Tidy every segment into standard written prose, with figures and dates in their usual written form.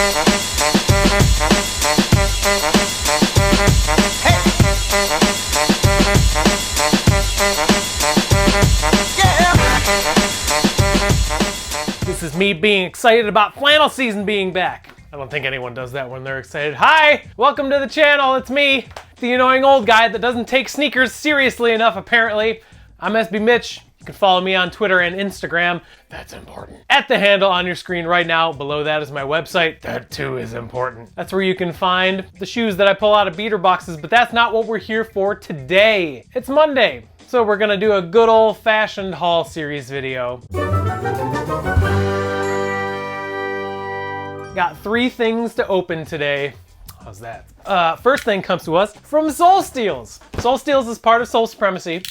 This is me being excited about flannel season being back. I don't think anyone does that when they're excited. Hi, welcome to the channel. It's me, the annoying old guy that doesn't take sneakers seriously enough, apparently. I'm SB Mitch. You can follow me on Twitter and Instagram. That's important. At the handle on your screen right now, below that is my website. That too is important. That's where you can find the shoes that I pull out of beater boxes, but that's not what we're here for today. It's Monday, so we're gonna do a good old-fashioned haul series video. Got 3 things to open today. How's that? First thing comes to us from SeoulSteals. SeoulSteals is part of Soul Supremacy.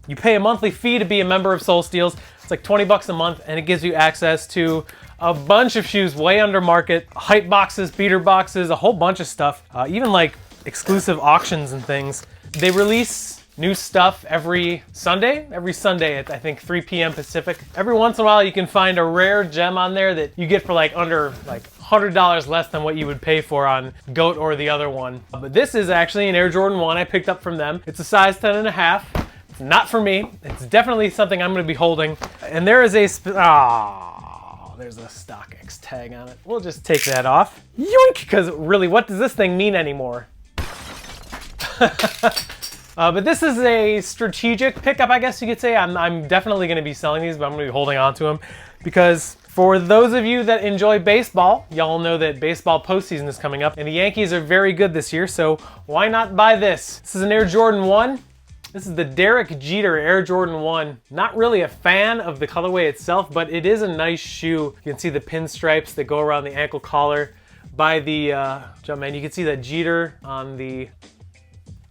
You pay a monthly fee to be a member of SeoulSteals. It's like 20 bucks a month, and it gives you access to a bunch of shoes way under market, hype boxes, beater boxes, a whole bunch of stuff, even like exclusive auctions and things. They release new stuff every Sunday at I think 3 p.m. Pacific. Every once in a while you can find a rare gem on there that you get for like under like $100 less than what you would pay for on GOAT or the other one. But this is actually an Air Jordan 1 I picked up from them. It's a size 10.5. It's not for me. It's definitely something I'm gonna be holding. And there is a, there's a StockX tag on it. We'll just take that off. Yoink, because really, what does this thing mean anymore? But this is a strategic pickup, I guess you could say. I'm definitely going to be selling these, but I'm going to be holding on to them because for those of you that enjoy baseball, y'all know that baseball postseason is coming up and the Yankees are very good this year, so why not buy this? This is an Air Jordan 1. This is the Derek Jeter Air Jordan 1. Not really a fan of the colorway itself, but it is a nice shoe. You can see the pinstripes that go around the ankle collar. By the Jumpman, you can see that Jeter on the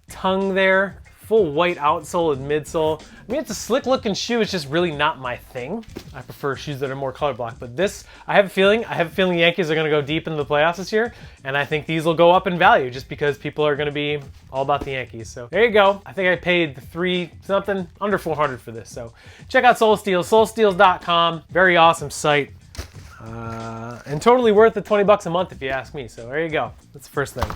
tongue there. Full white outsole and midsole. I mean, it's a slick looking shoe. It's just really not my thing. I prefer shoes that are more color blocked, but this, I have a feeling the Yankees are gonna go deep into the playoffs this year, and I think these will go up in value just because people are gonna be all about the Yankees. So there you go. I think I paid $3 under 400 for this. So check out SeoulSteals, SeoulSteals.com. Very awesome site. And totally worth the 20 bucks a month if you ask me. So there you go. That's the first thing.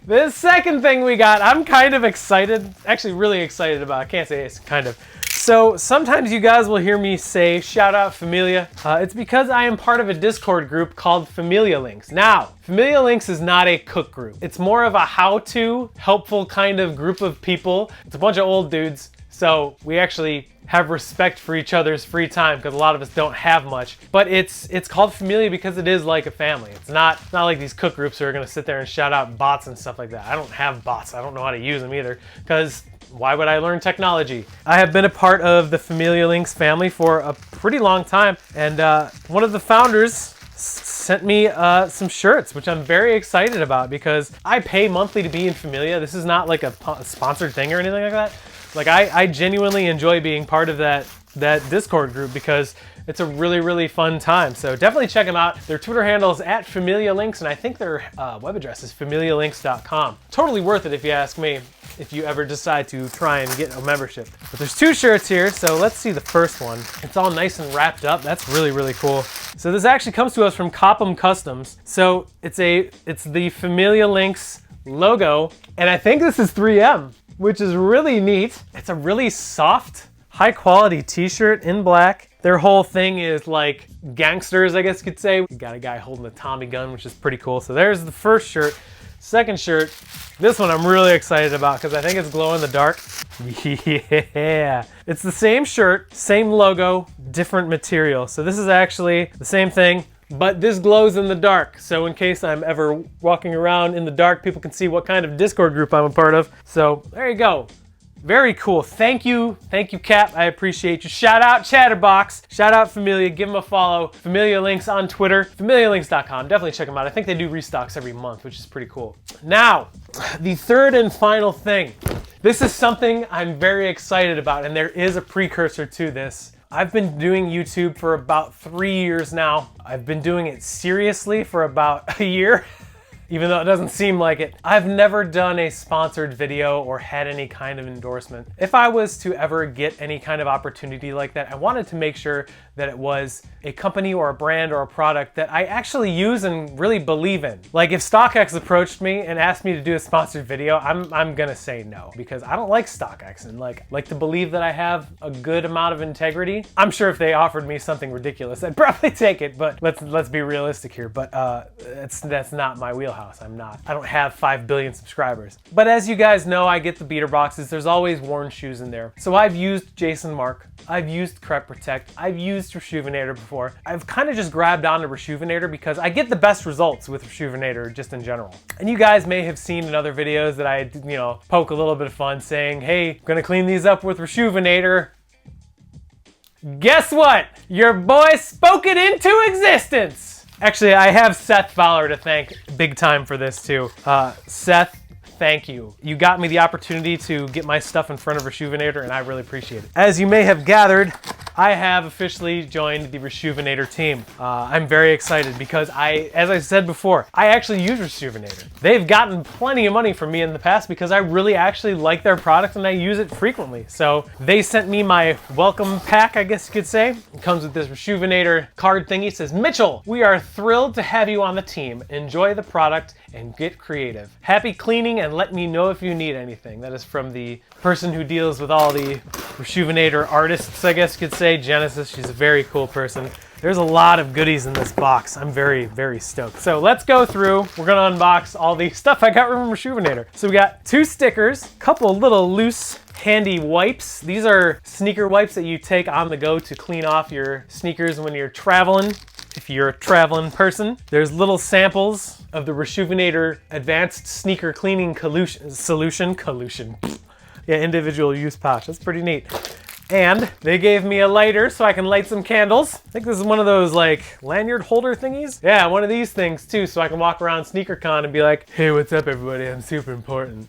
The second thing we got, I'm kind of excited, actually really excited about. I can't say it's kind of. So sometimes you guys will hear me say, shout out Familia. It's because I am part of a Discord group called Familia Links. Now, Familia Links is not a cook group. It's more of a how-to, helpful kind of group of people. It's a bunch of old dudes. So we actually have respect for each other's free time because a lot of us don't have much. But it's called Familia because it is like a family. It's not like these cook groups who are gonna sit there and shout out bots and stuff like that. I don't have bots. I don't know how to use them either because why would I learn technology? I have been a part of the Familia Links family for a pretty long time, and one of the founders sent me some shirts, which I'm very excited about because I pay monthly to be in Familia. This is not like a sponsored thing or anything like that. Like I genuinely enjoy being part of that Discord group because it's a really, really fun time. So definitely check them out. Their Twitter handle is @FamiliaLinks, and I think their web address is familialinks.com. Totally worth it if you ask me, if you ever decide to try and get a membership. But there's 2 shirts here, so let's see the first one. It's all nice and wrapped up. That's really, really cool. So this actually comes to us from Copham Customs. So it's the Familia Links logo, and I think this is 3M. Which is really neat. It's a really soft, high quality t-shirt in black. Their whole thing is like gangsters, I guess you could say. You got a guy holding a Tommy gun, which is pretty cool. So there's the first shirt. Second shirt, this one I'm really excited about because I think it's glow in the dark. Yeah. It's the same shirt, same logo, different material. So this is actually the same thing, but this glows in the dark. So in case I'm ever walking around in the dark, people can see what kind of Discord group I'm a part of. So there you go. Very cool. Thank you, Cap. I appreciate you. Shout out Chatterbox. Shout out Familia. Give them a follow. Familia Links on Twitter. FamiliaLinks.com. Definitely check them out. I think they do restocks every month, which is pretty cool. Now, the third and final thing. This is something I'm very excited about, and there is a precursor to this. I've been doing YouTube for about 3 years now. I've been doing it seriously for about a year. Even though it doesn't seem like it. I've never done a sponsored video or had any kind of endorsement. If I was to ever get any kind of opportunity like that, I wanted to make sure that it was a company or a brand or a product that I actually use and really believe in. Like if StockX approached me and asked me to do a sponsored video, I'm gonna say no, because I don't like StockX and like to believe that I have a good amount of integrity. I'm sure if they offered me something ridiculous, I'd probably take it, but let's be realistic here. But that's not my wheelhouse. I don't have 5 billion subscribers. But as you guys know, I get the beater boxes. There's always worn shoes in there. So I've used Jason Mark, I've used Correct Protect, I've used Reshoevn8r before. I've kind of just grabbed onto Reshoevn8r because I get the best results with Reshoevn8r just in general. And you guys may have seen in other videos that I, poke a little bit of fun saying, hey, I'm gonna clean these up with Reshoevn8r. Guess what? Your boy spoke it into existence. Actually, I have Seth Fowler to thank big time for this too. Seth, thank you. You got me the opportunity to get my stuff in front of Reshoevn8r, and I really appreciate it. As you may have gathered, I have officially joined the Reshoevn8r team. I'm very excited because as I said before, I actually use Reshoevn8r. They've gotten plenty of money from me in the past because I really actually like their product and I use it frequently. So they sent me my welcome pack, I guess you could say. It comes with this Reshoevn8r card thingy. It says, Mitchell, we are thrilled to have you on the team. Enjoy the product and get creative. Happy cleaning and let me know if you need anything. That is from the person who deals with all the Reshoevn8r artists, I guess you could say, Genesis. She's a very cool person. There's a lot of goodies in this box. I'm very, very stoked. So let's go through. We're gonna unbox all the stuff I got from Reshoevn8r. So we got 2 stickers, a couple little loose handy wipes. These are sneaker wipes that you take on the go to clean off your sneakers when you're traveling. If you're a traveling person, there's little samples of the Reshoevn8r Advanced Sneaker Cleaning Solution. Yeah, individual use pouch. That's pretty neat. And they gave me a lighter so I can light some candles. I think this is one of those like lanyard holder thingies. Yeah, one of these things too, so I can walk around SneakerCon and be like, hey, what's up everybody? I'm super important.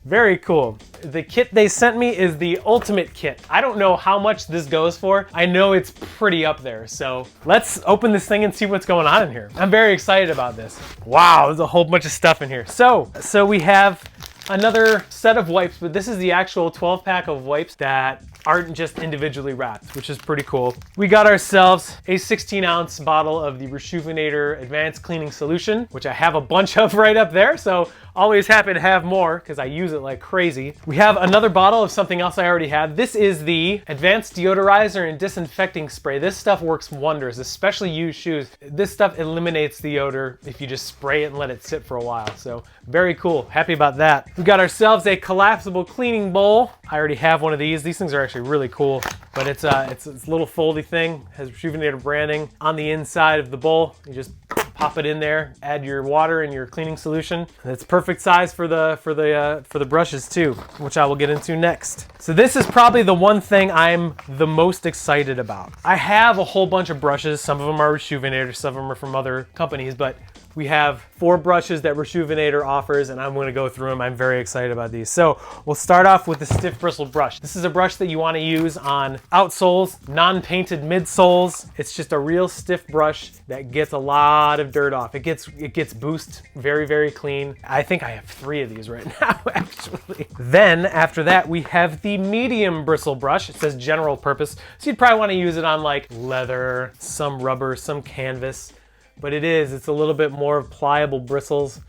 Very cool. The kit they sent me is the ultimate kit. I don't know how much this goes for. I know it's pretty up there. So let's open this thing and see what's going on in here. I'm very excited about this. Wow, there's a whole bunch of stuff in here. So we have another set of wipes, but this is the actual 12-pack of wipes that aren't just individually wrapped, which is pretty cool. We got ourselves a 16-ounce bottle of the Reshoevn8r Advanced Cleaning Solution, which I have a bunch of right up there, so always happy to have more because I use it like crazy. We have another bottle of something else I already had. This is the Advanced Deodorizer and Disinfecting Spray. This stuff works wonders, especially used shoes. This stuff eliminates the odor if you just spray it and let it sit for a while, so very cool. Happy about that. We got ourselves a collapsible cleaning bowl. I already have one of these. These things are actually really cool, but it's a little foldy thing. Has Reshoevn8r branding on the inside of the bowl. You just pop it in there, add your water and your cleaning solution. And it's perfect size for the brushes too, which I will get into next. So this is probably the one thing I'm the most excited about. I have a whole bunch of brushes. Some of them are Reshoevn8r, some of them are from other companies, but we have 4 brushes that Reshoevn8r offers, and I'm going to go through them. I'm very excited about these. So we'll start off with the stiff bristle brush. This is a brush that you want to use on outsoles, non-painted midsoles. It's just a real stiff brush that gets a lot of dirt off. It gets boost very, very clean. I think I have 3 of these right now, actually. Then after that, we have the medium bristle brush. It says general purpose, so you'd probably want to use it on like leather, some rubber, some canvas. But it's a little bit more pliable bristles,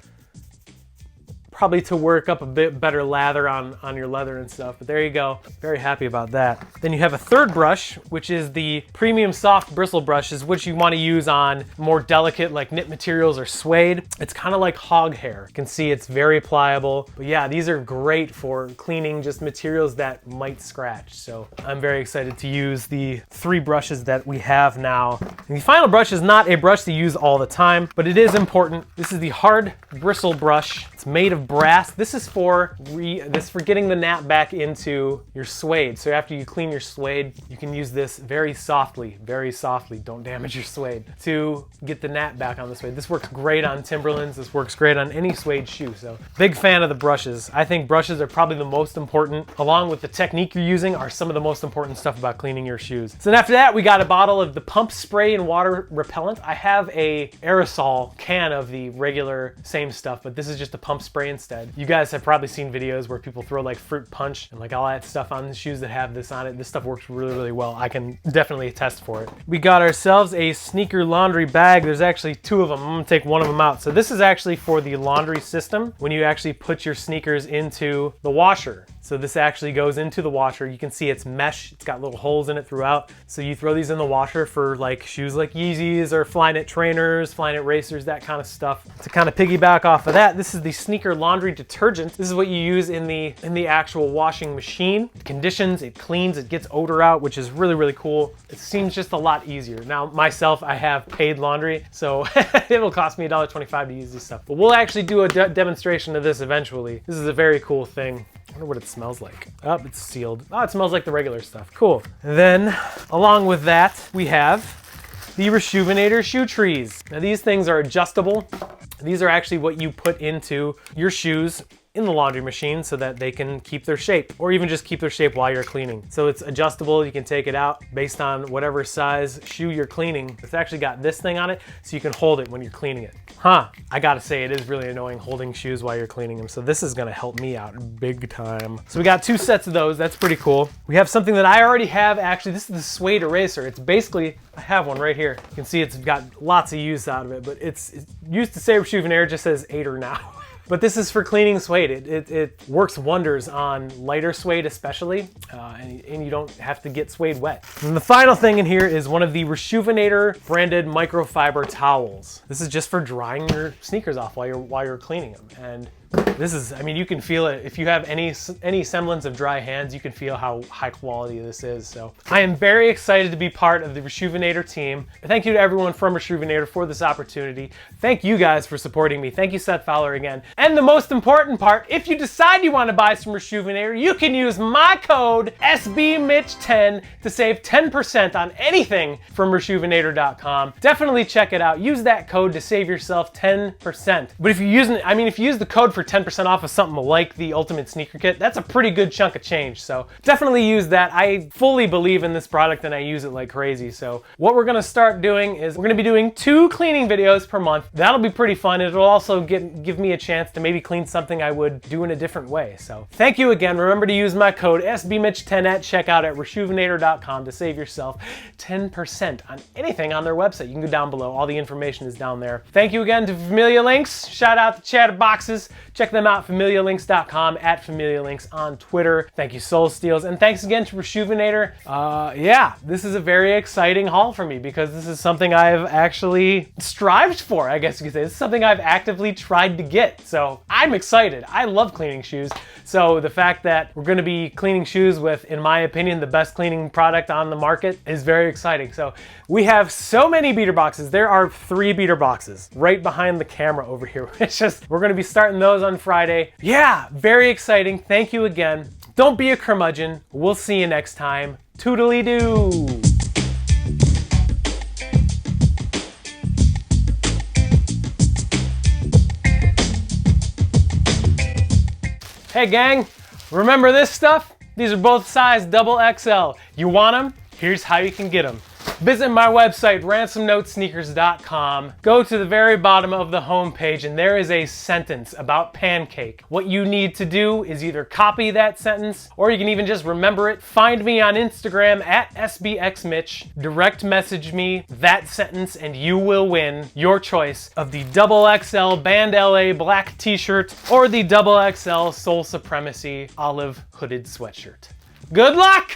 probably to work up a bit better lather on your leather and stuff, but there you go. Very happy about that. Then you have a third brush, which is the premium soft bristle brushes, which you want to use on more delicate like knit materials or suede. It's kind of like hog hair. You can see it's very pliable, but yeah, these are great for cleaning just materials that might scratch. So I'm very excited to use the 3 brushes that we have now. And the final brush is not a brush to use all the time, but it is important. This is the hard bristle brush. It's made of brass. This is for getting the nap back into your suede. So after you clean your suede, you can use this very softly, don't damage your suede, to get the nap back on the suede. This works great on Timberlands. This works great on any suede shoe. So big fan of the brushes. I think brushes are probably the most important, along with the technique you're using, are some of the most important stuff about cleaning your shoes. So after that, we got a bottle of the pump spray and water repellent. I have a aerosol can of the regular same stuff, but this is just a pump spray and instead. You guys have probably seen videos where people throw like fruit punch and like all that stuff on the shoes that have this on it. This stuff works really, really well. I can definitely attest for it. We got ourselves a sneaker laundry bag. There's actually 2 of them. I'm gonna take one of them out. So this is actually for the laundry system when you actually put your sneakers into the washer. So this actually goes into the washer. You can see it's mesh. It's got little holes in it throughout. So you throw these in the washer for like shoes like Yeezys or Flyknit trainers, Flyknit racers, that kind of stuff. To kind of piggyback off of that, this is the sneaker laundry detergent. This is what you use in the actual washing machine. It conditions, it cleans, it gets odor out, which is really, really cool. It seems just a lot easier. Now, myself, I have paid laundry, so it will cost me $1.25 to use this stuff. But we'll actually do a demonstration of this eventually. This is a very cool thing. I wonder what it smells like. Oh, it's sealed. Oh, it smells like the regular stuff. Cool. And then, along with that, we have the Reshoevn8r shoe trees. Now, these things are adjustable. These are actually what you put into your shoes in the laundry machine so that they can keep their shape, or even just keep their shape while you're cleaning. So it's adjustable. You can take it out based on whatever size shoe you're cleaning. It's actually got this thing on it so you can hold it when you're cleaning it. I gotta say, it is really annoying holding shoes while you're cleaning them. So this is gonna help me out big time. So we got 2 sets of those. That's pretty cool. We have something that I already have. Actually, this is the suede eraser. It's basically, I have one right here. You can see it's got lots of use out of it, but it's used to say Reshoevn8r, just says 8er now. But this is for cleaning suede. It works wonders on lighter suede especially, and you don't have to get suede wet. And the final thing in here is one of the Reshoevn8r branded microfiber towels. This is just for drying your sneakers off while you're cleaning them. And this is, I mean, you can feel it. If you have any semblance of dry hands, you can feel how high quality this is. So I am very excited to be part of the Reshoevn8r team. Thank you to everyone from Reshoevn8r for this opportunity. Thank you guys for supporting me. Thank you, Seth Fowler, again. And the most important part, if you decide you want to buy some Reshoevn8r, you can use my code SBMitch10 to save 10% on anything from Reshoevn8r.com. Definitely check it out. Use that code to save yourself 10%. But if you use the code for 10% off of something like the Ultimate Sneaker Kit, that's a pretty good chunk of change. So definitely use that. I fully believe in this product and I use it like crazy. So what we're gonna start doing is we're gonna be doing 2 cleaning videos per month. That'll be pretty fun. It'll also give me a chance to maybe clean something I would do in a different way. So thank you again. Remember to use my code SBMitch10 at checkout at Reshoevn8r.com to save yourself 10% on anything on their website. You can go down below. All the information is down there. Thank you again to Familia Links. Shout out to Chatterboxes. Check them out, FamiliaLinks.com, at Familia Links on Twitter. Thank you, SeoulSteals. And thanks again to Reshoevn8r. Yeah, this is a very exciting haul for me because this is something I've actually strived for, I guess you could say. This is something I've actively tried to get. So I'm excited. I love cleaning shoes. So the fact that we're gonna be cleaning shoes with, in my opinion, the best cleaning product on the market is very exciting. So we have so many beater boxes. There are 3 beater boxes right behind the camera over here. It's just, we're gonna be starting those on Friday. Yeah, very exciting. Thank you again. Don't be a curmudgeon. We'll see you next time. Toodly-doo. Hey gang, remember this stuff? These are both size XXL. You want them? Here's how you can get them. Visit my website, ransomnotesneakers.com. Go to the very bottom of the homepage and there is a sentence about Pancake. What you need to do is either copy that sentence or you can even just remember it. Find me on Instagram at SBXMitch. Direct message me that sentence and you will win your choice of the XXL Band LA black t-shirt or the XXL Soul Supremacy olive hooded sweatshirt. Good luck!